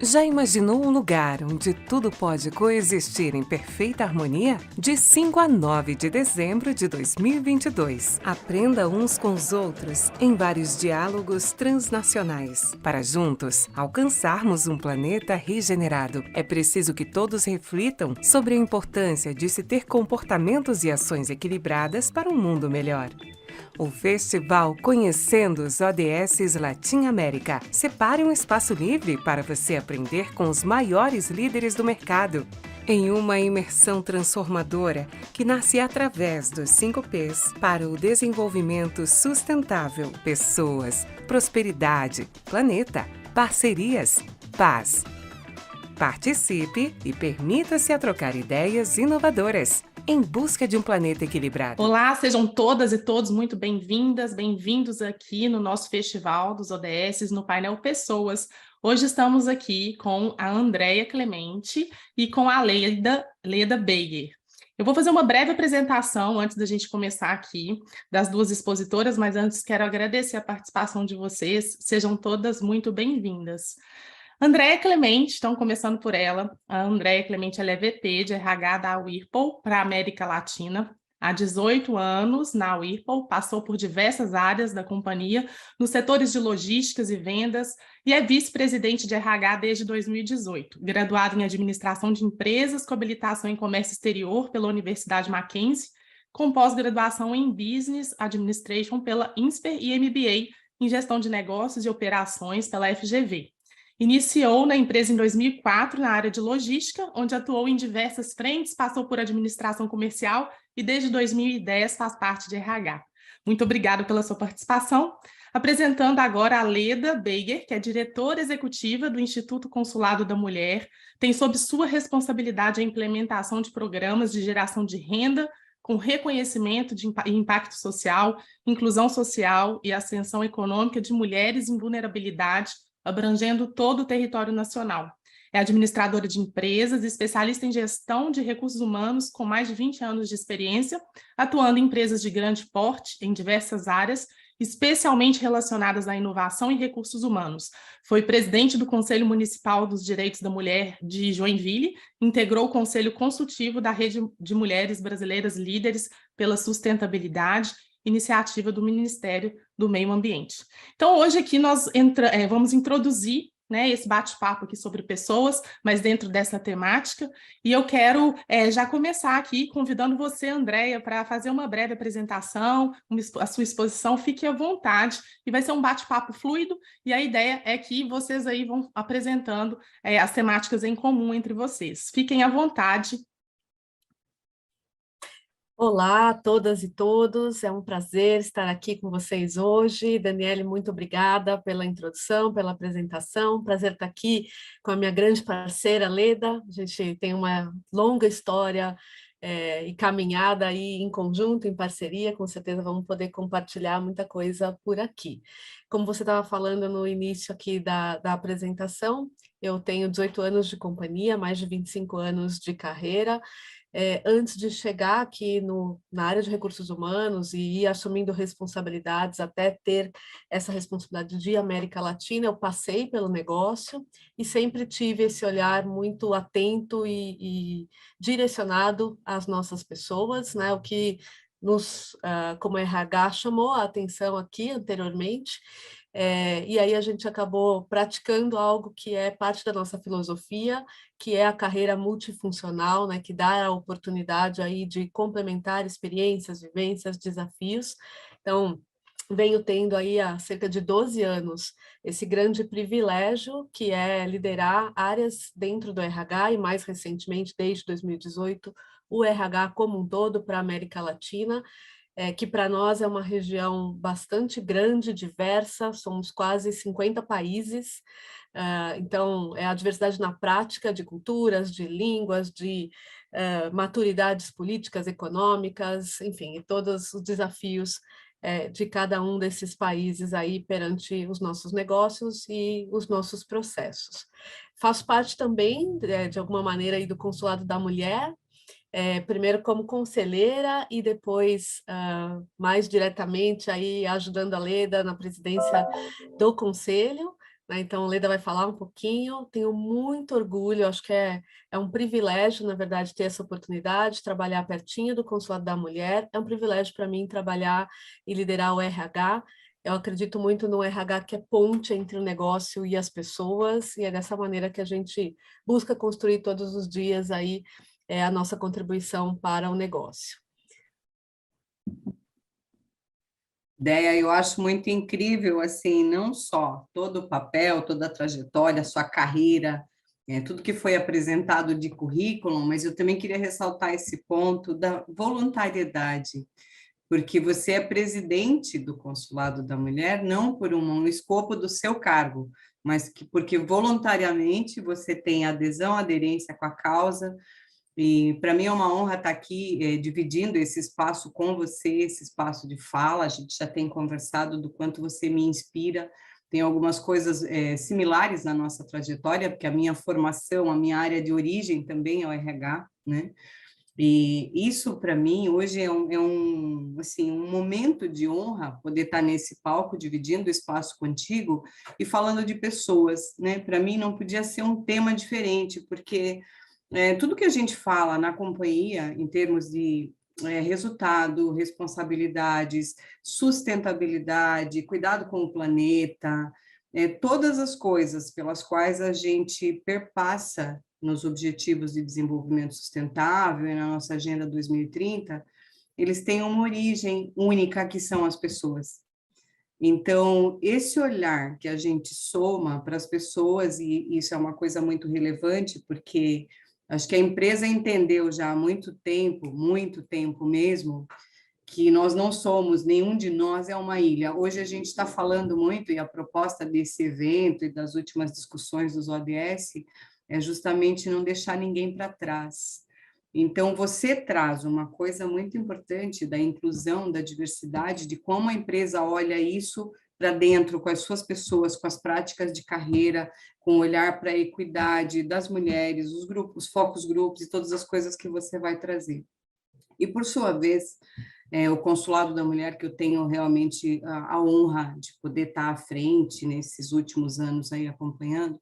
Já imaginou um lugar onde tudo pode coexistir em perfeita harmonia? De 5 a 9 de dezembro de 2022. Aprenda uns com os outros em vários diálogos transnacionais. Para juntos alcançarmos um planeta regenerado, é preciso que todos reflitam sobre a importância de se ter comportamentos e ações equilibradas para um mundo melhor. O Festival Conhecendo os ODS Latin América. Separe um espaço livre para você aprender com os maiores líderes do mercado. Em uma imersão transformadora que nasce através dos 5 P's para o desenvolvimento sustentável, pessoas, prosperidade, planeta, parcerias, paz. Participe e permita-se a trocar ideias inovadoras em busca de um planeta equilibrado. Olá, sejam todas e todos muito bem-vindas, bem-vindos aqui no nosso Festival dos ODS, no painel Pessoas. Hoje estamos aqui com a Andréia Clemente e com a Leda Beiger. Eu vou fazer uma breve apresentação antes da gente começar aqui, das duas expositoras, mas antes quero agradecer a participação de vocês. Sejam todas muito bem-vindas. Andréia Clemente, então começando por ela. A Andréia Clemente, ela é VP de RH da Whirlpool para a América Latina. Há 18 anos na Whirlpool, passou por diversas áreas da companhia, nos setores de logísticas e vendas, e é vice-presidente de RH desde 2018. Graduada em Administração de Empresas, com habilitação em Comércio Exterior pela Universidade Mackenzie, com pós-graduação em Business Administration pela INSPER e MBA em Gestão de Negócios e Operações pela FGV. Iniciou na empresa em 2004 na área de logística, onde atuou em diversas frentes, passou por administração comercial e desde 2010 faz parte de RH. Muito obrigada pela sua participação. Apresentando agora a Leda Beiger, que é diretora executiva do Instituto Consulado da Mulher, tem sob sua responsabilidade a implementação de programas de geração de renda com reconhecimento de impacto social, inclusão social e ascensão econômica de mulheres em vulnerabilidade, abrangendo todo o território nacional. É administradora de empresas, especialista em gestão de recursos humanos com mais de 20 anos de experiência, atuando em empresas de grande porte em diversas áreas, especialmente relacionadas à inovação e recursos humanos. Foi presidente do Conselho Municipal dos Direitos da Mulher de Joinville, integrou o Conselho Consultivo da Rede de Mulheres Brasileiras Líderes pela Sustentabilidade, iniciativa do Ministério do Meio Ambiente. Então, hoje aqui nós vamos introduzir, né, esse bate-papo aqui sobre pessoas, mas dentro dessa temática, e eu quero já começar aqui convidando você, Andréia, para fazer uma breve apresentação, a sua exposição, fique à vontade, e vai ser um bate-papo fluido, e a ideia é que vocês aí vão apresentando as temáticas em comum entre vocês. Fiquem à vontade. Olá a todas e todos, é um prazer estar aqui com vocês hoje. Daniele, muito obrigada pela introdução, pela apresentação. Prazer estar aqui com a minha grande parceira Leda. A gente tem uma longa história e caminhada aí em conjunto, em parceria. Com certeza vamos poder compartilhar muita coisa por aqui. Como você estava falando no início aqui da apresentação, eu tenho 18 anos de companhia, mais de 25 anos de carreira. Antes de chegar aqui na área de recursos humanos e ir assumindo responsabilidades até ter essa responsabilidade de América Latina, eu passei pelo negócio e sempre tive esse olhar muito atento e direcionado às nossas pessoas, né? O que como RH, chamou a atenção aqui anteriormente. E aí a gente acabou praticando algo que é parte da nossa filosofia, que é a carreira multifuncional, né, que dá a oportunidade aí de complementar experiências, vivências, desafios. Então, venho tendo aí há cerca de 12 anos esse grande privilégio, que é liderar áreas dentro do RH e, mais recentemente, desde 2018, o RH como um todo para a América Latina, que para nós é uma região bastante grande, diversa, somos quase 50 países, então é a diversidade na prática de culturas, de línguas, de maturidades políticas, econômicas, enfim, e todos os desafios de cada um desses países aí perante os nossos negócios e os nossos processos. Faço parte também, de alguma maneira, aí do Consulado da Mulher, primeiro como conselheira e depois mais diretamente aí ajudando a Leda na presidência do conselho, né? Então, a Leda vai falar um pouquinho. Tenho muito orgulho, acho que é um privilégio, na verdade, ter essa oportunidade de trabalhar pertinho do Consulado da Mulher. É um privilégio para mim trabalhar e liderar o RH. Eu acredito muito no RH, que é ponte entre o negócio e as pessoas, e é dessa maneira que a gente busca construir todos os dias aí a nossa contribuição para o negócio. Ideia, eu acho muito incrível, assim, não só todo o papel, toda a trajetória, a sua carreira, tudo que foi apresentado de currículo, mas eu também queria ressaltar esse ponto da voluntariedade, porque você é presidente do Consulado da Mulher, não por um escopo do seu cargo, mas porque voluntariamente você tem adesão, aderência com a causa. E para mim é uma honra estar aqui dividindo esse espaço com você, esse espaço de fala. A gente já tem conversado do quanto você me inspira. Tem algumas coisas similares na nossa trajetória, porque a minha formação, a minha área de origem também é o RH, né? E isso, para mim, hoje assim, um momento de honra poder estar nesse palco, dividindo o espaço contigo e falando de pessoas, né? Para mim, não podia ser um tema diferente, porque tudo que a gente fala na companhia, em termos de resultado, responsabilidades, sustentabilidade, cuidado com o planeta, todas as coisas pelas quais a gente perpassa nos Objetivos de Desenvolvimento Sustentável e na nossa Agenda 2030, eles têm uma origem única, que são as pessoas. Então, esse olhar que a gente soma para as pessoas, e isso é uma coisa muito relevante, porque acho que a empresa entendeu já há muito tempo mesmo, que nós não somos, nenhum de nós é uma ilha. Hoje a gente está falando muito, e a proposta desse evento e das últimas discussões dos ODS é justamente não deixar ninguém para trás. Então, você traz uma coisa muito importante da inclusão, da diversidade, de como a empresa olha isso para dentro, com as suas pessoas, com as práticas de carreira, com o olhar para a equidade das mulheres, os grupos, focos grupos e todas as coisas que você vai trazer. E, por sua vez, o Consulado da Mulher, que eu tenho realmente a honra de poder estar à frente nesses últimos anos aí acompanhando,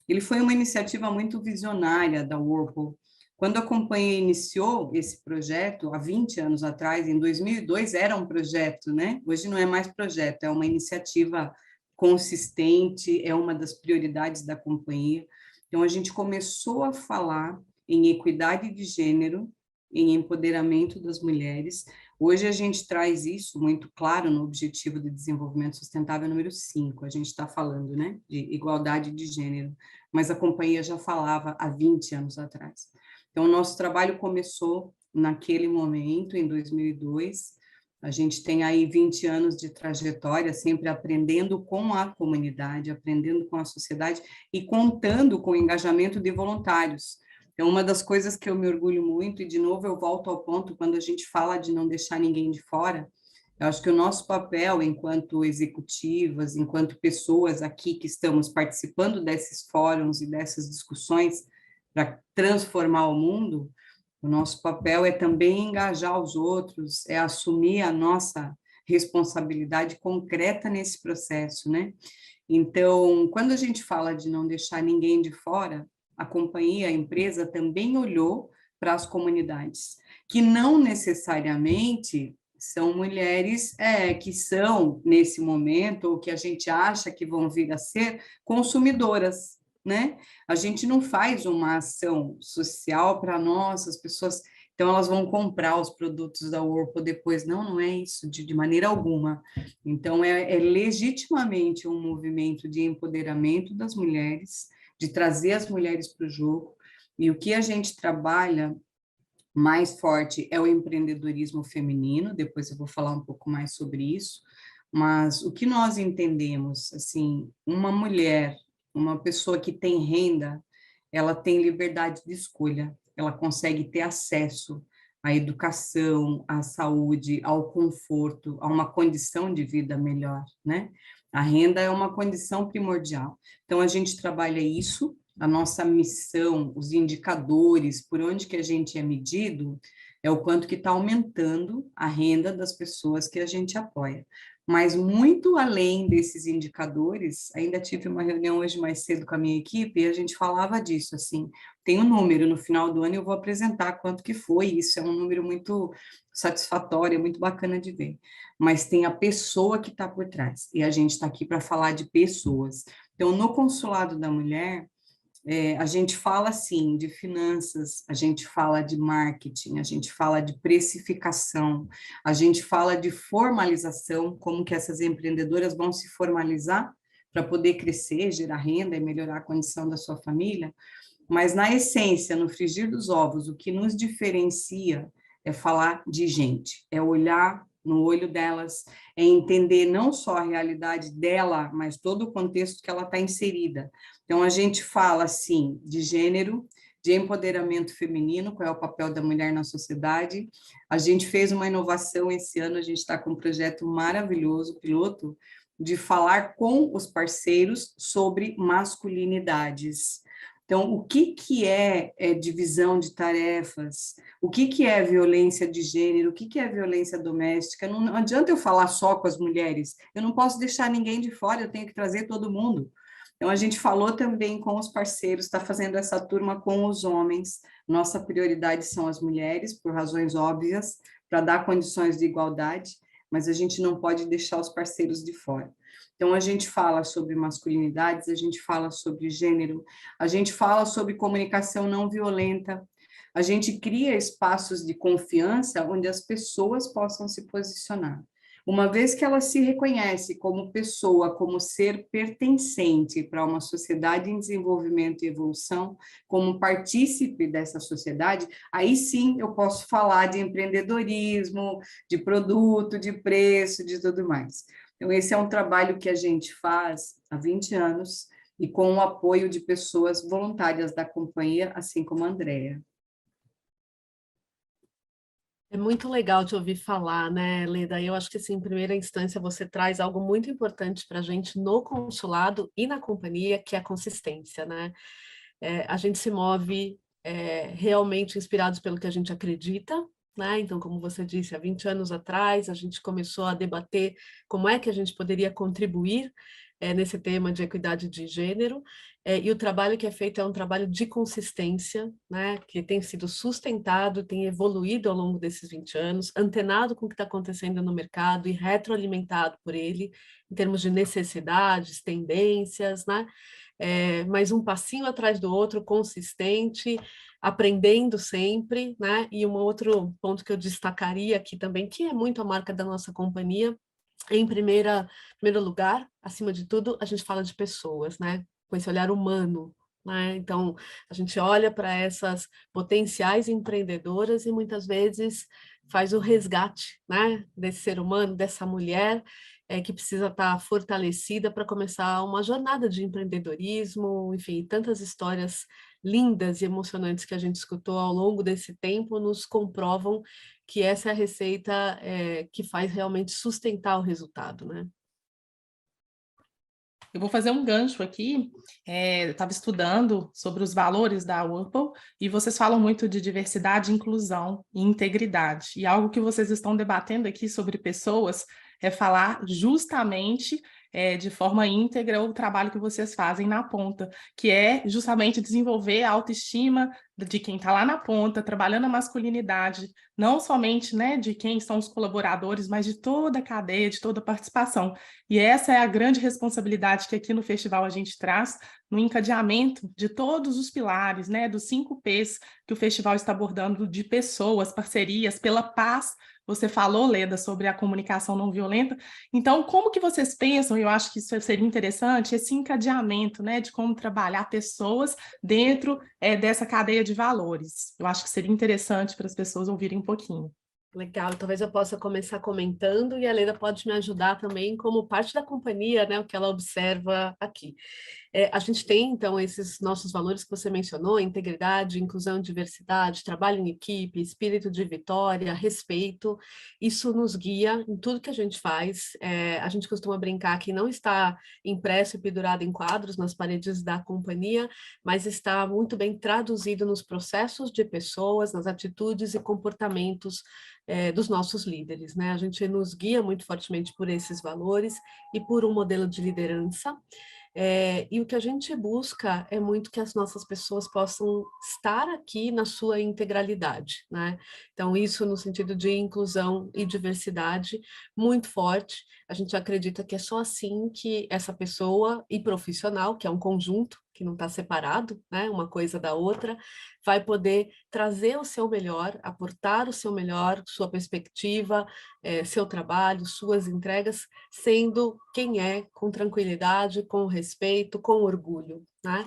ele foi uma iniciativa muito visionária da Whirlpool. Quando a companhia iniciou esse projeto, há 20 anos atrás, em 2002, era um projeto, né? Hoje não é mais projeto, é uma iniciativa consistente, é uma das prioridades da companhia. Então, a gente começou a falar em equidade de gênero, em empoderamento das mulheres. Hoje a gente traz isso muito claro no Objetivo de Desenvolvimento Sustentável número 5, a gente está falando, né, de igualdade de gênero, mas a companhia já falava há 20 anos atrás. Então, o nosso trabalho começou naquele momento, em 2002, a gente tem aí 20 anos de trajetória, sempre aprendendo com a comunidade, aprendendo com a sociedade e contando com o engajamento de voluntários. É uma das coisas que eu me orgulho muito, e de novo eu volto ao ponto, quando a gente fala de não deixar ninguém de fora, eu acho que o nosso papel enquanto executivas, enquanto pessoas aqui que estamos participando desses fóruns e dessas discussões para transformar o mundo, o nosso papel é também engajar os outros, é assumir a nossa responsabilidade concreta nesse processo, né? Então, quando a gente fala de não deixar ninguém de fora, a companhia, a empresa também olhou para as comunidades, que não necessariamente são mulheres que são, nesse momento, ou que a gente acha que vão vir a ser, consumidoras, né? A gente não faz uma ação social para nós, as pessoas, então elas vão comprar os produtos da Whirlpool depois. Não, não é isso, de maneira alguma. Então, é legitimamente um movimento de empoderamento das mulheres, de trazer as mulheres para o jogo, e o que a gente trabalha mais forte é o empreendedorismo feminino, depois eu vou falar um pouco mais sobre isso, mas o que nós entendemos, assim, uma mulher, uma pessoa que tem renda, ela tem liberdade de escolha, ela consegue ter acesso à educação, à saúde, ao conforto, a uma condição de vida melhor, né? A renda é uma condição primordial. Então, a gente trabalha isso, a nossa missão, os indicadores, por onde que a gente é medido, é o quanto que está aumentando a renda das pessoas que a gente apoia. Mas muito além desses indicadores, ainda tive uma reunião hoje mais cedo com a minha equipe e a gente falava disso, assim, tem um número, no final do ano eu vou apresentar quanto que foi, isso é um número muito satisfatório, muito bacana de ver, mas tem a pessoa que está por trás, e a gente está aqui para falar de pessoas. Então, no Consulado da Mulher, a gente fala, sim, de finanças, a gente fala de marketing, a gente fala de precificação, a gente fala de formalização, como que essas empreendedoras vão se formalizar para poder crescer, gerar renda e melhorar a condição da sua família, mas na essência, no frigir dos ovos, o que nos diferencia é falar de gente, é olhar no olho delas, é entender não só a realidade dela, mas todo o contexto que ela está inserida. Então, a gente fala, assim, de gênero, de empoderamento feminino, qual é o papel da mulher na sociedade. A gente fez uma inovação esse ano, a gente está com um projeto maravilhoso, piloto, de falar com os parceiros sobre masculinidades. Então, o que é divisão de tarefas? O que é violência de gênero? O que é violência doméstica? Não adianta eu falar só com as mulheres, eu não posso deixar ninguém de fora, eu tenho que trazer todo mundo. Então, a gente falou também com os parceiros, está fazendo essa turma com os homens. Nossa prioridade são as mulheres, por razões óbvias, para dar condições de igualdade, mas a gente não pode deixar os parceiros de fora. Então, a gente fala sobre masculinidades, a gente fala sobre gênero, a gente fala sobre comunicação não violenta, a gente cria espaços de confiança onde as pessoas possam se posicionar. Uma vez que ela se reconhece como pessoa, como ser pertencente para uma sociedade em desenvolvimento e evolução, como partícipe dessa sociedade, aí sim eu posso falar de empreendedorismo, de produto, de preço, de tudo mais. Então, esse é um trabalho que a gente faz há 20 anos e com o apoio de pessoas voluntárias da companhia, assim como a Andrea. É muito legal te ouvir falar, né, Leda? Eu acho que, assim, em primeira instância, você traz algo muito importante para a gente no consulado e na companhia, que é a consistência, né? A gente se move realmente inspirados pelo que a gente acredita, né? Então, como você disse, há 20 anos atrás, a gente começou a debater como é que a gente poderia contribuir nesse tema de equidade de gênero, e o trabalho que é feito é um trabalho de consistência, né? Que tem sido sustentado, tem evoluído ao longo desses 20 anos, antenado com o que está acontecendo no mercado e retroalimentado por ele, em termos de necessidades, tendências, né? Mas um passinho atrás do outro, consistente, aprendendo sempre, né? E um outro ponto que eu destacaria aqui também, que é muito a marca da nossa companhia, em primeiro lugar, acima de tudo, a gente fala de pessoas, né? Com esse olhar humano, né? Então, a gente olha para essas potenciais empreendedoras e muitas vezes faz o resgate, né? Desse ser humano, dessa mulher, que precisa estar fortalecida para começar uma jornada de empreendedorismo, enfim, tantas histórias lindas e emocionantes que a gente escutou ao longo desse tempo nos comprovam que essa é a receita que faz realmente sustentar o resultado, né? Eu vou fazer um gancho aqui. Eu estava estudando sobre os valores da Whirlpool e vocês falam muito de diversidade, inclusão e integridade. E algo que vocês estão debatendo aqui sobre pessoas é falar justamente de forma íntegra o trabalho que vocês fazem na ponta, que é justamente desenvolver a autoestima de quem está lá na ponta, trabalhando a masculinidade, não somente, né, de quem são os colaboradores, mas de toda a cadeia, de toda a participação. E essa é a grande responsabilidade que aqui no festival a gente traz, no encadeamento de todos os pilares, né, dos 5 P's que o festival está abordando, de pessoas, parcerias, pela paz. Você falou, Leda, sobre a comunicação não violenta. Então, como que vocês pensam, e eu acho que isso seria interessante, esse encadeamento, né, de como trabalhar pessoas dentro dessa cadeia de valores? Eu acho que seria interessante para as pessoas ouvirem um pouquinho. Legal, talvez eu possa começar comentando e a Leda pode me ajudar também como parte da companhia, né, o que ela observa aqui. A gente tem, então, esses nossos valores que você mencionou: integridade, inclusão, diversidade, trabalho em equipe, espírito de vitória, respeito. Isso nos guia em tudo que a gente faz. A gente costuma brincar que não está impresso e pendurado em quadros nas paredes da companhia, mas está muito bem traduzido nos processos de pessoas, nas atitudes e comportamentos dos nossos líderes, né? A gente nos guia muito fortemente por esses valores e por um modelo de liderança. E o que a gente busca é muito que as nossas pessoas possam estar aqui na sua integralidade, né? Então, isso no sentido de inclusão e diversidade, muito forte. A gente acredita que é só assim que essa pessoa e profissional, que é um conjunto, que não está separado, né, uma coisa da outra, vai poder trazer o seu melhor, aportar o seu melhor, sua perspectiva, seu trabalho, suas entregas, sendo quem é, com tranquilidade, com respeito, com orgulho, né?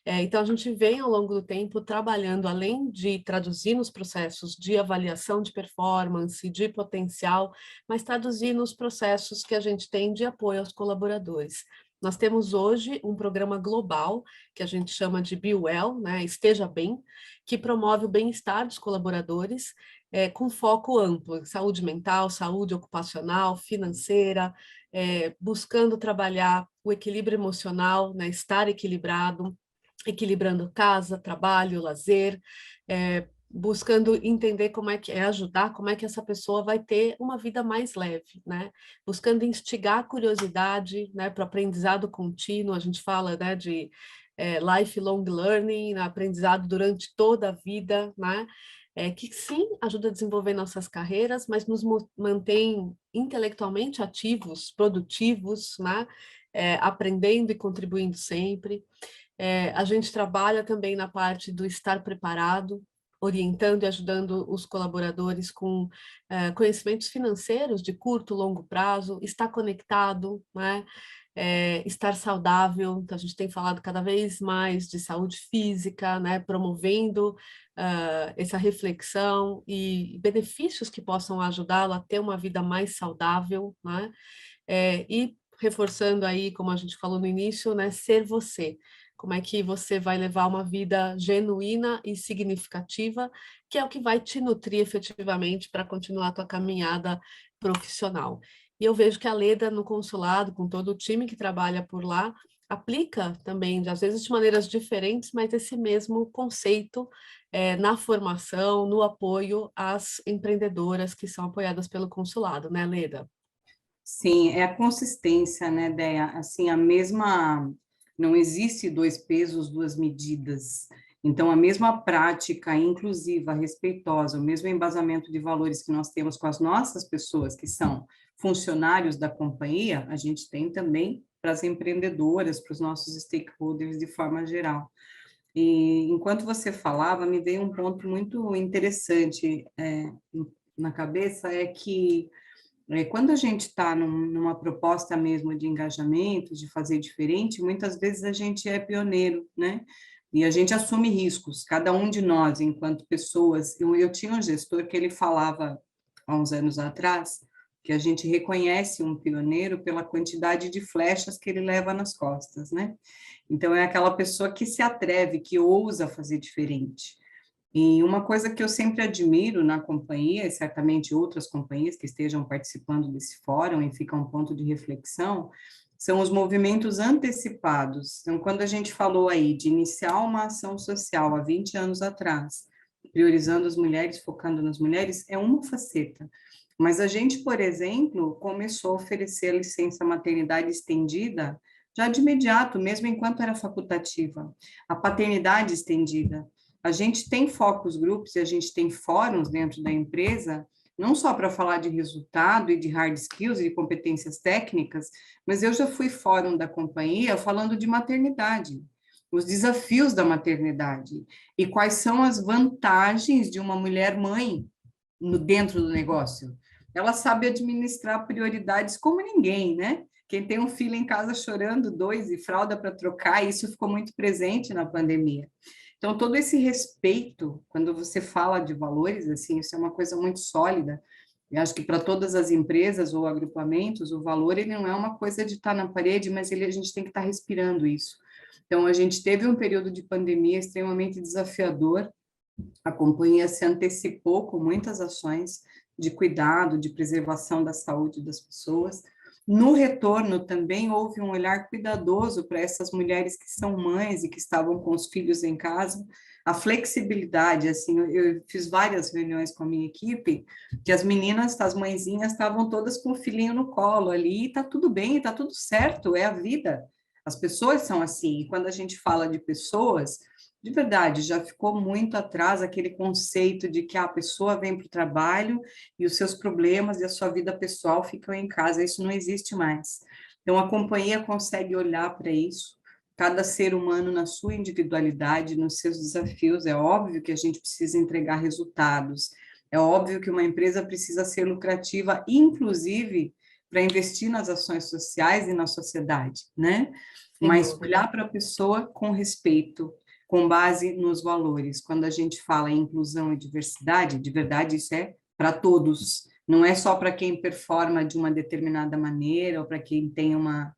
Então, a gente vem, ao longo do tempo, trabalhando, além de traduzir nos processos de avaliação de performance, de potencial, mas traduzir nos processos que a gente tem de apoio aos colaboradores. Nós temos hoje um programa global, que a gente chama de Be Well, né? Esteja Bem, que promove o bem-estar dos colaboradores, com foco amplo em saúde mental, saúde ocupacional, financeira, buscando trabalhar o equilíbrio emocional, né? Estar equilibrado, equilibrando casa, trabalho, lazer, buscando entender como é que ajudar, como é que essa pessoa vai ter uma vida mais leve, né? Buscando instigar a curiosidade, né, para o aprendizado contínuo. A gente fala, né, de lifelong learning, né, aprendizado durante toda a vida, né? Que sim, ajuda a desenvolver nossas carreiras, mas nos mantém intelectualmente ativos, produtivos, né? Aprendendo e contribuindo sempre. A gente trabalha também na parte do estar preparado, orientando e ajudando os colaboradores com conhecimentos financeiros de curto, longo prazo, estar conectado, né? Estar saudável. Então, a gente tem falado cada vez mais de saúde física, né? Promovendo essa reflexão e benefícios que possam ajudá-lo a ter uma vida mais saudável, né? E reforçando aí, como a gente falou no início, né? Ser você. Como é que você vai levar uma vida genuína e significativa, que é o que vai te nutrir efetivamente para continuar a tua caminhada profissional. E eu vejo que a Leda, no consulado, com todo o time que trabalha por lá, aplica também, às vezes de maneiras diferentes, mas esse mesmo conceito na formação, no apoio às empreendedoras que são apoiadas pelo consulado, né, Leda? Sim, é a consistência, né, Déia? Assim, a mesma... Não existe dois pesos, duas medidas. Então, a mesma prática inclusiva, respeitosa, o mesmo embasamento de valores que nós temos com as nossas pessoas, que são funcionários da companhia, a gente tem também para as empreendedoras, para os nossos stakeholders de forma geral. E enquanto você falava, me veio um ponto muito interessante na cabeça, é que quando a gente está numa proposta mesmo de engajamento, de fazer diferente, muitas vezes a gente é pioneiro, né? E a gente assume riscos, cada um de nós, enquanto pessoas. Eu tinha um gestor que ele falava, há uns anos atrás, que a gente reconhece um pioneiro pela quantidade de flechas que ele leva nas costas, né? Então, é aquela pessoa que se atreve, que ousa fazer diferente. E uma coisa que eu sempre admiro na companhia, e certamente outras companhias que estejam participando desse fórum, e fica um ponto de reflexão, são os movimentos antecipados. Então, quando a gente falou aí de iniciar uma ação social há 20 anos atrás, priorizando as mulheres, focando nas mulheres, é uma faceta. Mas a gente, por exemplo, começou a oferecer a licença maternidade estendida já de imediato, mesmo enquanto era facultativa. A paternidade estendida. A gente tem focus groups e a gente tem fóruns dentro da empresa, não só para falar de resultado e de hard skills e de competências técnicas, mas eu já fui fórum da companhia falando de maternidade, os desafios da maternidade e quais são as vantagens de uma mulher mãe dentro do negócio. Ela sabe administrar prioridades como ninguém, né? Quem tem um filho em casa chorando, 2 e fralda para trocar, isso ficou muito presente na pandemia. Então, todo esse respeito, quando você fala de valores, assim, isso é uma coisa muito sólida. Eu acho que para todas as empresas ou agrupamentos, o valor ele não é uma coisa de estar na parede, mas a gente tem que estar respirando isso. Então, a gente teve um período de pandemia extremamente desafiador. A companhia se antecipou com muitas ações de cuidado, de preservação da saúde das pessoas. No retorno, também houve um olhar cuidadoso para essas mulheres que são mães e que estavam com os filhos em casa. A flexibilidade, assim, eu fiz várias reuniões com a minha equipe, que as meninas, as mãezinhas, estavam todas com o filhinho no colo ali, e está tudo bem, está tudo certo, é a vida. As pessoas são assim, e quando a gente fala de pessoas, de verdade, já ficou muito atrás aquele conceito de que a pessoa vem para o trabalho e os seus problemas e a sua vida pessoal ficam em casa. Isso não existe mais. Então, a companhia consegue olhar para isso, cada ser humano na sua individualidade, nos seus desafios. É óbvio que a gente precisa entregar resultados, é óbvio que uma empresa precisa ser lucrativa, inclusive para investir nas ações sociais e na sociedade, né? Mas olhar para a pessoa com respeito, com base nos valores. Quando a gente fala em inclusão e diversidade, de verdade, isso é para todos, não é só para quem performa de uma determinada maneira ou para quem tem uma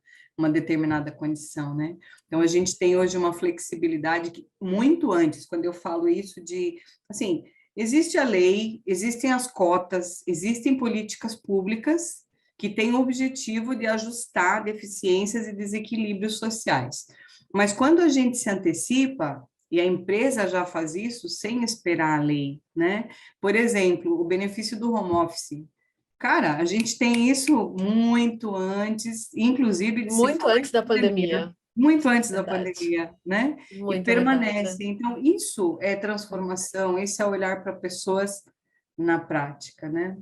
determinada condição, né? Então, a gente tem hoje uma flexibilidade que, muito antes, quando eu falo isso de, assim, existe a lei, existem as cotas, existem políticas públicas que têm o objetivo de ajustar deficiências e desequilíbrios sociais. Mas quando a gente se antecipa, e a empresa já faz isso sem esperar a lei, né? Por exemplo, o benefício do home office. Cara, a gente tem isso muito antes, inclusive de se Muito falar antes em da pandemia, pandemia, muito antes da verdade. pandemia, né? E Muito verdade. permanece. Então, isso é transformação, esse é olhar para pessoas na prática, né?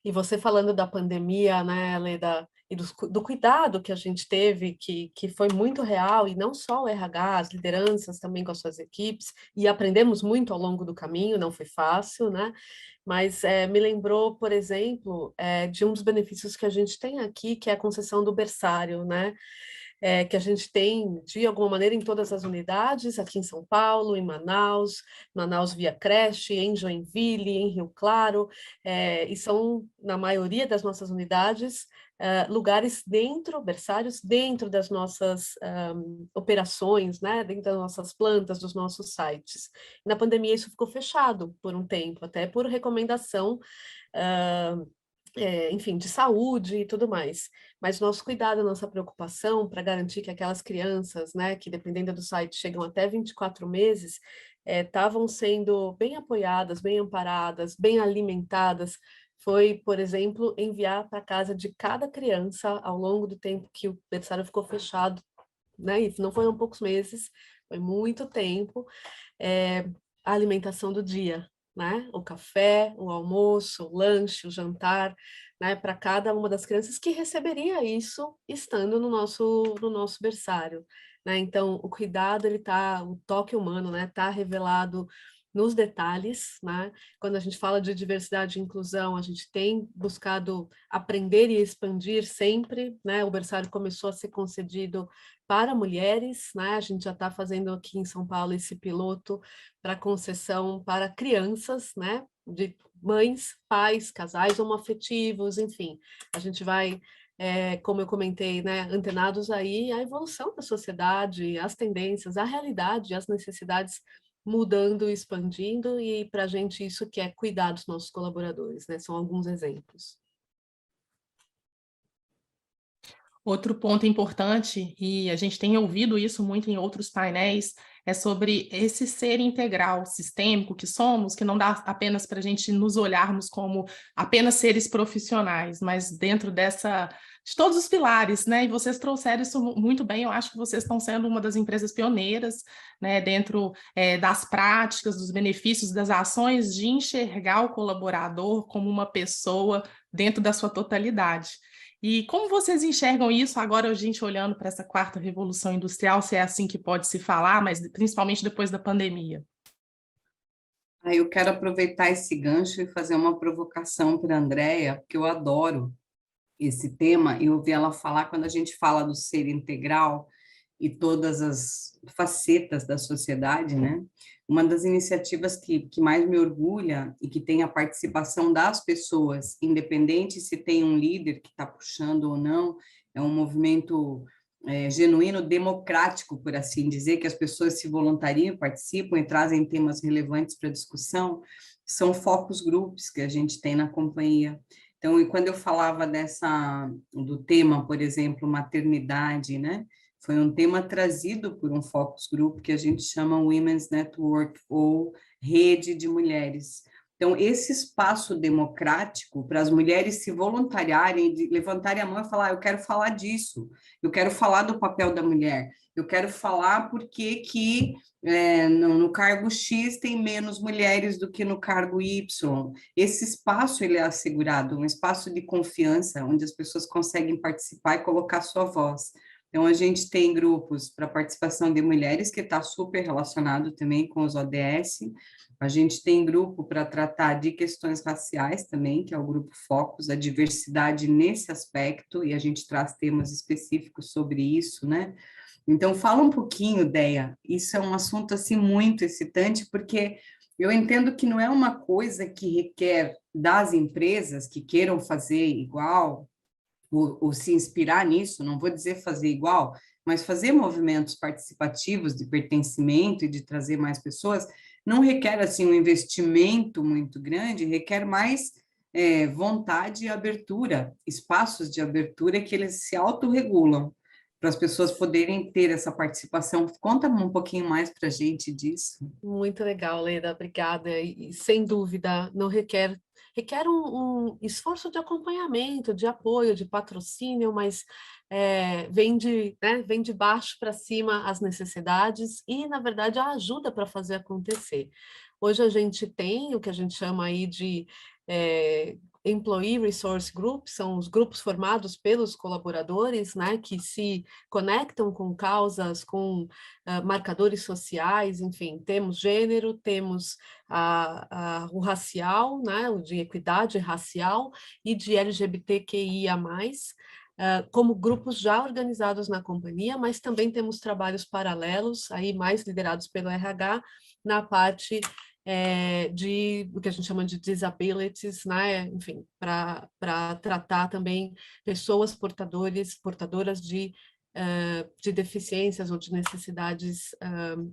E você falando da pandemia, né, Leda, e do cuidado que a gente teve, que foi muito real, e não só o RH, as lideranças também com as suas equipes, e aprendemos muito ao longo do caminho, não foi fácil, né? Mas me lembrou, por exemplo, de um dos benefícios que a gente tem aqui, que é a concessão do berçário, né? Que a gente tem, de alguma maneira, em todas as unidades, aqui em São Paulo, em Manaus, Manaus via creche, em Joinville, em Rio Claro, e são, na maioria das nossas unidades, lugares dentro, berçários, dentro das nossas operações, né, dentro das nossas plantas, dos nossos sites. Na pandemia isso ficou fechado por um tempo, até por recomendação enfim, de saúde e tudo mais. Mas nosso cuidado, nossa preocupação para garantir que aquelas crianças, né, que dependendo do site chegam até 24 meses, estavam sendo bem apoiadas, bem amparadas, bem alimentadas, foi, por exemplo, enviar para casa de cada criança ao longo do tempo que o berçário ficou fechado, né? E não foram poucos meses, foi muito tempo, a alimentação do dia, né? O café, o almoço, o lanche, o jantar, né? Para cada uma das crianças que receberia isso estando no nosso berçário, né? Então, o cuidado, ele tá, o toque humano, né? Tá revelado nos detalhes, né? Quando a gente fala de diversidade e inclusão, a gente tem buscado aprender e expandir sempre, né? O berçário começou a ser concedido para mulheres, né? A gente já está fazendo aqui em São Paulo esse piloto para concessão para crianças, né? De mães, pais, casais homoafetivos, enfim. A gente vai, como eu comentei, né? Antenados aí à evolução da sociedade, as tendências, a realidade, as necessidades mudando, expandindo, e para a gente isso que é cuidar dos nossos colaboradores, né? São alguns exemplos. Outro ponto importante, e a gente tem ouvido isso muito em outros painéis, é sobre esse ser integral, sistêmico que somos, que não dá apenas para a gente nos olharmos como apenas seres profissionais, mas dentro de todos os pilares, né? E vocês trouxeram isso muito bem, eu acho que vocês estão sendo uma das empresas pioneiras, né? Dentro das práticas, dos benefícios, das ações de enxergar o colaborador como uma pessoa dentro da sua totalidade. E como vocês enxergam isso agora, a gente olhando para essa quarta revolução industrial, se é assim que pode se falar, mas principalmente depois da pandemia? Eu quero aproveitar esse gancho e fazer uma provocação para a Andrea, porque eu adoro esse tema, e ouvir ela falar quando a gente fala do ser integral e todas as facetas da sociedade, né? Uma das iniciativas que mais me orgulha e que tem a participação das pessoas, independente se tem um líder que está puxando ou não, é um movimento genuíno, democrático, por assim dizer, que as pessoas se voluntariam, participam e trazem temas relevantes para discussão, são focus groups que a gente tem na companhia. Então, e quando eu falava do tema, por exemplo, maternidade, né? Foi um tema trazido por um focus group que a gente chama Women's Network, ou Rede de Mulheres. Então, esse espaço democrático para as mulheres se voluntariarem, de levantarem a mão e falar, eu quero falar disso, eu quero falar do papel da mulher, eu quero falar porque que no cargo X tem menos mulheres do que no cargo Y. Esse espaço ele é assegurado, um espaço de confiança, onde as pessoas conseguem participar e colocar sua voz. Então, a gente tem grupos para participação de mulheres, que está super relacionado também com os ODS. A gente tem grupo para tratar de questões raciais também, que é o grupo Focus, a diversidade nesse aspecto, e a gente traz temas específicos sobre isso, né? Então, fala um pouquinho, Deia. Isso é um assunto, assim, muito excitante, porque eu entendo que não é uma coisa que requer das empresas que queiram fazer igual, ou se inspirar nisso, não vou dizer fazer igual, mas fazer movimentos participativos de pertencimento e de trazer mais pessoas, não requer assim um investimento muito grande, requer mais vontade e abertura, espaços de abertura que eles se autorregulam, para as pessoas poderem ter essa participação. Conta um pouquinho mais para a gente disso. Muito legal, Leda, obrigada. E sem dúvida, não requer um esforço de acompanhamento, de apoio, de patrocínio, mas vem de baixo para cima as necessidades e, na verdade, a ajuda para fazer acontecer. Hoje a gente tem o que a gente chama aí de Employee Resource Groups, são os grupos formados pelos colaboradores, né, que se conectam com causas, com marcadores sociais, enfim, temos gênero, temos o racial, né, o de equidade racial e de LGBTQIA+, como grupos já organizados na companhia, mas também temos trabalhos paralelos, aí mais liderados pelo RH, na parte de o que a gente chama de disabilities, né? Enfim, para tratar também pessoas portadoras de deficiências ou de necessidades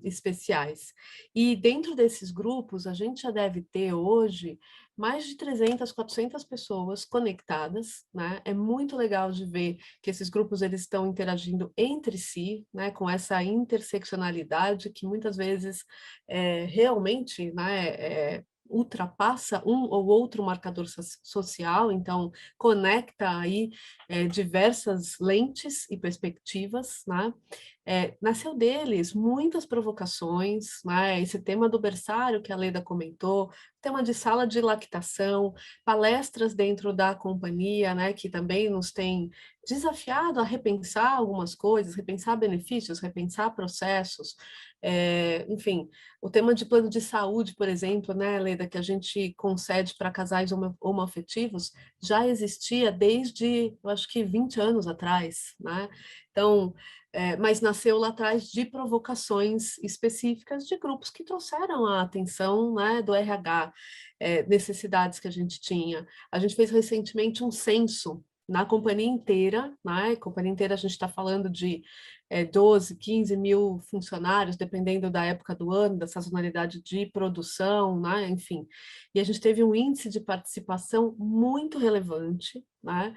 especiais. E dentro desses grupos, a gente já deve ter hoje mais de 300, 400 pessoas conectadas, né? É muito legal de ver que esses grupos eles estão interagindo entre si, né? Com essa interseccionalidade que muitas vezes realmente, né? Ultrapassa um ou outro marcador social, então conecta aí diversas lentes e perspectivas, né? Nasceu deles muitas provocações, né? Esse tema do berçário que a Leda comentou, tema de sala de lactação, palestras dentro da companhia, né? Que também nos tem desafiado a repensar algumas coisas, repensar benefícios, repensar processos, enfim, o tema de plano de saúde, por exemplo, né, Leda, que a gente concede para casais homoafetivos, já existia desde, eu acho que 20 anos atrás, né? Então, mas nasceu lá atrás de provocações específicas de grupos que trouxeram a atenção, né, do RH, necessidades que a gente tinha. A gente fez recentemente um censo na companhia inteira, né? Companhia inteira a gente está falando de 12, 15 mil funcionários, dependendo da época do ano, da sazonalidade de produção, né? Enfim. E a gente teve um índice de participação muito relevante, né?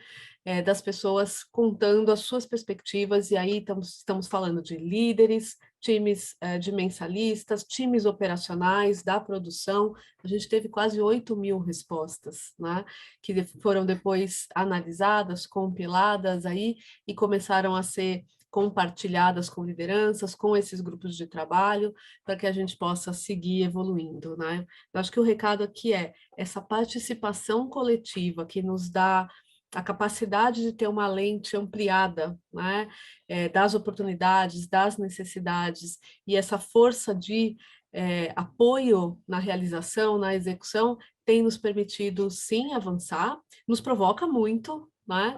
Das pessoas contando as suas perspectivas, e aí estamos falando de líderes, times de mensalistas, times operacionais da produção. A gente teve quase 8 mil respostas, né? Que foram depois analisadas, compiladas aí e começaram a ser compartilhadas com lideranças, com esses grupos de trabalho, para que a gente possa seguir evoluindo, né? Eu acho que o recado aqui é essa participação coletiva que nos dá a capacidade de ter uma lente ampliada, né? Das oportunidades, das necessidades, e essa força de apoio na realização, na execução, tem nos permitido, sim, avançar, nos provoca muito, né?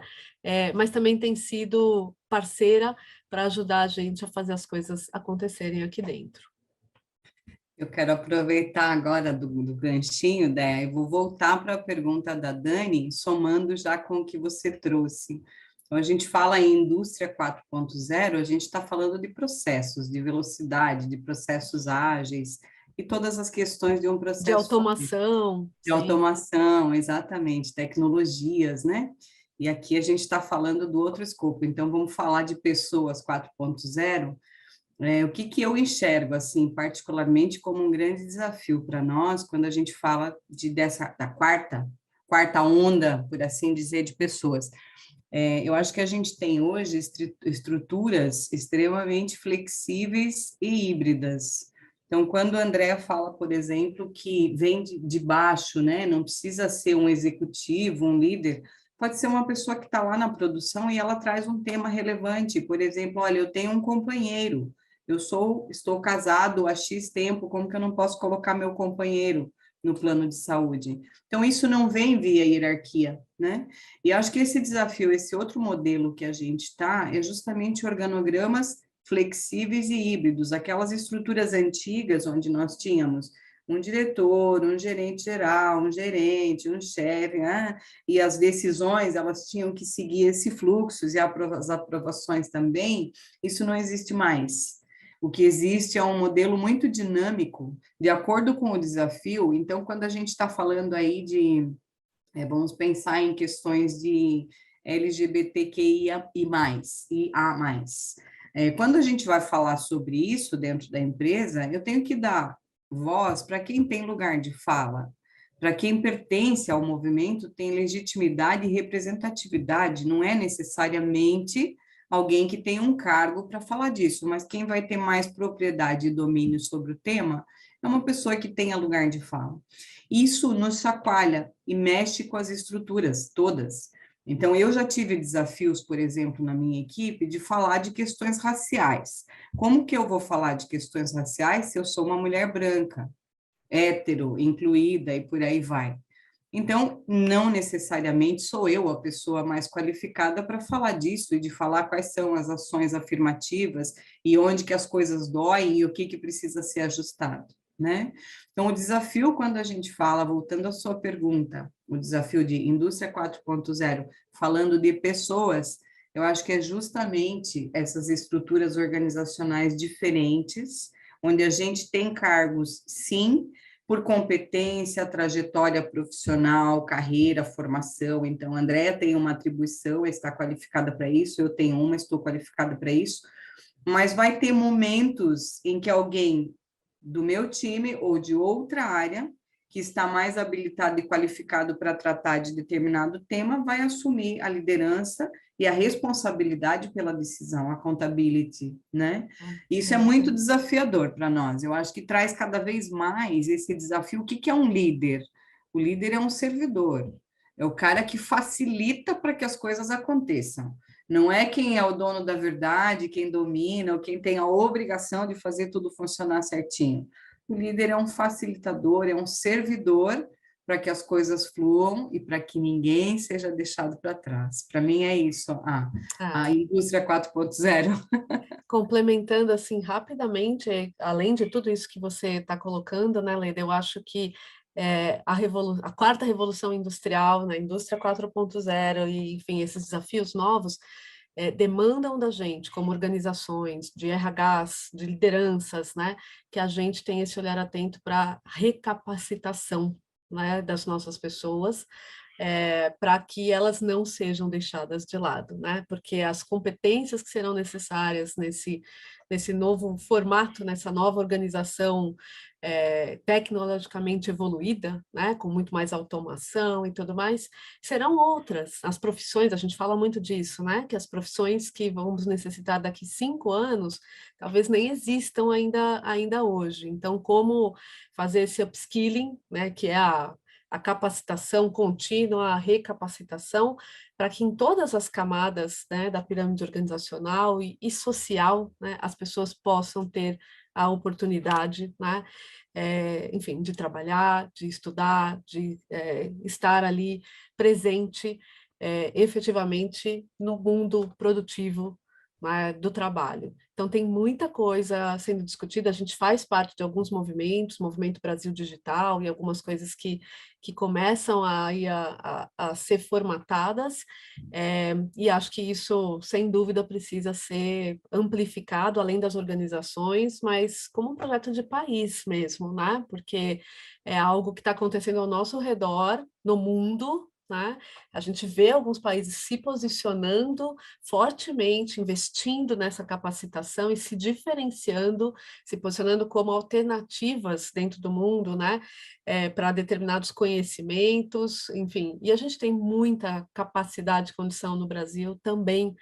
Mas também tem sido parceira para ajudar a gente a fazer as coisas acontecerem aqui dentro. Eu quero aproveitar agora do ganchinho, Déia, e vou voltar para a pergunta da Dani, somando já com o que você trouxe. Então, a gente fala em indústria 4.0, a gente está falando de processos, de velocidade, de processos ágeis, e todas as questões de um De processo automação, de sim. automação, exatamente, tecnologias, né? E aqui a gente está falando do outro escopo, então vamos falar de pessoas 4.0. O que que eu enxergo, assim, particularmente como um grande desafio para nós, quando a gente fala da quarta onda, por assim dizer, de pessoas. Eu acho que a gente tem hoje estruturas extremamente flexíveis e híbridas. Então, quando a Andrea fala, por exemplo, que vem de baixo, né, não precisa ser um executivo, um líder, pode ser uma pessoa que está lá na produção e ela traz um tema relevante. Por exemplo, olha, eu tenho um companheiro, estou casado há X tempo, como que eu não posso colocar meu companheiro no plano de saúde? Então, isso não vem via hierarquia, né? E acho que esse desafio, esse outro modelo que a gente está, é justamente organogramas flexíveis e híbridos, aquelas estruturas antigas onde nós tínhamos um diretor, um gerente geral, um gerente, um chefe, né? E as decisões, elas tinham que seguir esse fluxo, e as aprovações também, isso não existe mais. O que existe é um modelo muito dinâmico, de acordo com o desafio. Então, quando a gente está falando aí vamos pensar em questões de LGBTQIA e A+. Quando a gente vai falar sobre isso dentro da empresa, eu tenho que dar voz para quem tem lugar de fala, para quem pertence ao movimento, tem legitimidade e representatividade, não é necessariamente alguém que tem um cargo para falar disso, mas quem vai ter mais propriedade e domínio sobre o tema é uma pessoa que tenha lugar de fala. Isso nos chacoalha e mexe com as estruturas todas. Então, eu já tive desafios, por exemplo, na minha equipe, de falar de questões raciais. Como que eu vou falar de questões raciais se eu sou uma mulher branca, hétero, incluída e por aí vai? Então, não necessariamente sou eu a pessoa mais qualificada para falar disso e de falar quais são as ações afirmativas e onde que as coisas doem e o que que precisa ser ajustado, né? Então, o desafio quando a gente fala, voltando à sua pergunta, o desafio de indústria 4.0, falando de pessoas, eu acho que é justamente essas estruturas organizacionais diferentes, onde a gente tem cargos, sim, por competência, trajetória profissional, carreira, formação. Então, a Andrea tem uma atribuição, está qualificada para isso, eu tenho uma, estou qualificada para isso, mas vai ter momentos em que alguém do meu time ou de outra área que está mais habilitado e qualificado para tratar de determinado tema vai assumir a liderança e a responsabilidade pela decisão, a accountability, né? Isso é muito desafiador para nós. Eu acho que traz cada vez mais esse desafio. O que é um líder? O líder é um servidor, é o cara que facilita para que as coisas aconteçam. Não é quem é o dono da verdade, quem domina, ou quem tem a obrigação de fazer tudo funcionar certinho. O líder é um facilitador, é um servidor para que as coisas fluam e para que ninguém seja deixado para trás. Para mim é isso, a indústria 4.0. Complementando assim rapidamente, além de tudo isso que você está colocando, né, Leda, eu acho que a quarta revolução industrial, na indústria 4.0 e, enfim, esses desafios novos demandam da gente, como organizações de RHs, de lideranças, né, que a gente tenha esse olhar atento para recapacitação, né, das nossas pessoas, para que elas não sejam deixadas de lado, né? Porque as competências que serão necessárias nesse novo formato, nessa nova organização tecnologicamente evoluída, né? Com muito mais automação e tudo mais, serão outras. As profissões, a gente fala muito disso, né? Que as profissões que vamos necessitar daqui 5 anos, talvez nem existam ainda hoje. Então, como fazer esse upskilling, né? Que é a capacitação contínua, a recapacitação, para que em todas as camadas, né, da pirâmide organizacional e social, né, as pessoas possam ter a oportunidade, né, enfim, de trabalhar, de estudar, de estar ali presente efetivamente no mundo produtivo né, do trabalho. Então, tem muita coisa sendo discutida, a gente faz parte de alguns movimentos, Movimento Brasil Digital e algumas coisas que começam a ser formatadas, e acho que isso, sem dúvida, precisa ser amplificado, além das organizações, mas como um projeto de país mesmo, né? Porque é algo que está acontecendo ao nosso redor, no mundo, né? A gente vê alguns países se posicionando fortemente, investindo nessa capacitação e se diferenciando, se posicionando como alternativas dentro do mundo, né? Para determinados conhecimentos, enfim. E a gente tem muita capacidade e condição no Brasil também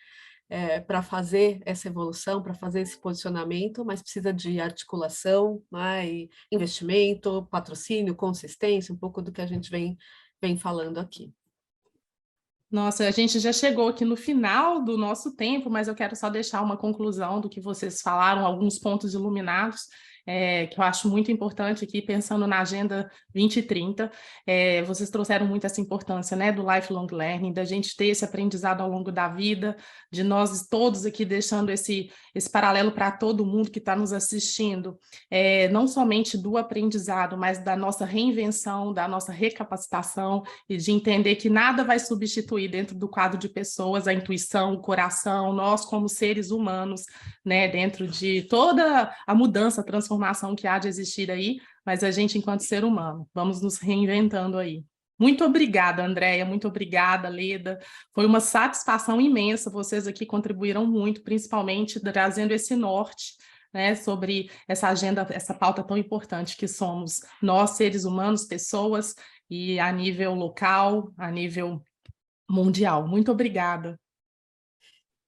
para fazer essa evolução, para fazer esse posicionamento, mas precisa de articulação, né? E investimento, patrocínio, consistência, um pouco do que a gente vem falando aqui. Nossa, a gente já chegou aqui no final do nosso tempo, mas eu quero só deixar uma conclusão do que vocês falaram, alguns pontos iluminados, que eu acho muito importante aqui, pensando na Agenda 2030. Vocês trouxeram muito essa importância, né, do lifelong learning, da gente ter esse aprendizado ao longo da vida, de nós todos aqui deixando esse paralelo para todo mundo que está nos assistindo, não somente do aprendizado, mas da nossa reinvenção, da nossa recapacitação, e de entender que nada vai substituir dentro do quadro de pessoas a intuição, o coração, nós como seres humanos, né, dentro de toda a mudança, a transformação que há de existir aí, mas a gente enquanto ser humano, vamos nos reinventando aí. Muito obrigada, Andréia, muito obrigada, Leda. Foi uma satisfação imensa, vocês aqui contribuíram muito, principalmente trazendo esse norte, né, sobre essa agenda, essa pauta tão importante que somos nós, seres humanos, pessoas, e a nível local, a nível mundial. Muito obrigada.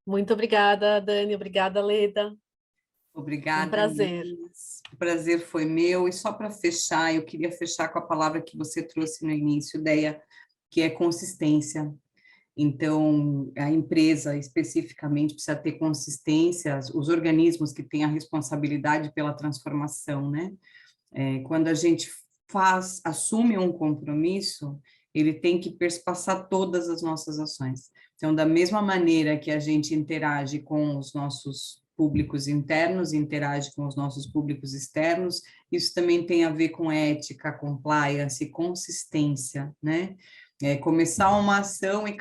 Muito obrigada, Dani, obrigada, Leda. Obrigada, Um prazer. Inês. O prazer foi meu. E só para fechar, eu queria fechar com a palavra que você trouxe no início, Deia, que é consistência. Então, a empresa especificamente precisa ter consistência, os organismos que têm a responsabilidade pela transformação, né? Quando a gente assume um compromisso, ele tem que perspassar todas as nossas ações. Então, da mesma maneira que a gente interage com os nossos públicos internos, interage com os nossos públicos externos, isso também tem a ver com ética, compliance, consistência, né? Começar uma ação e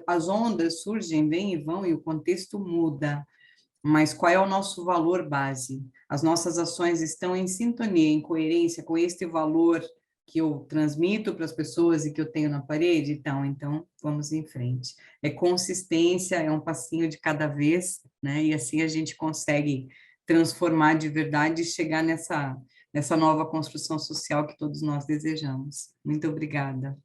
as ondas surgem, vêm e vão, e o contexto muda. Mas qual é o nosso valor base? As nossas ações estão em sintonia, em coerência com este valor que eu transmito para as pessoas e que eu tenho na parede? Então vamos em frente. É consistência, é um passinho de cada vez, né? E assim a gente consegue transformar de verdade e chegar nessa nova construção social que todos nós desejamos. Muito obrigada.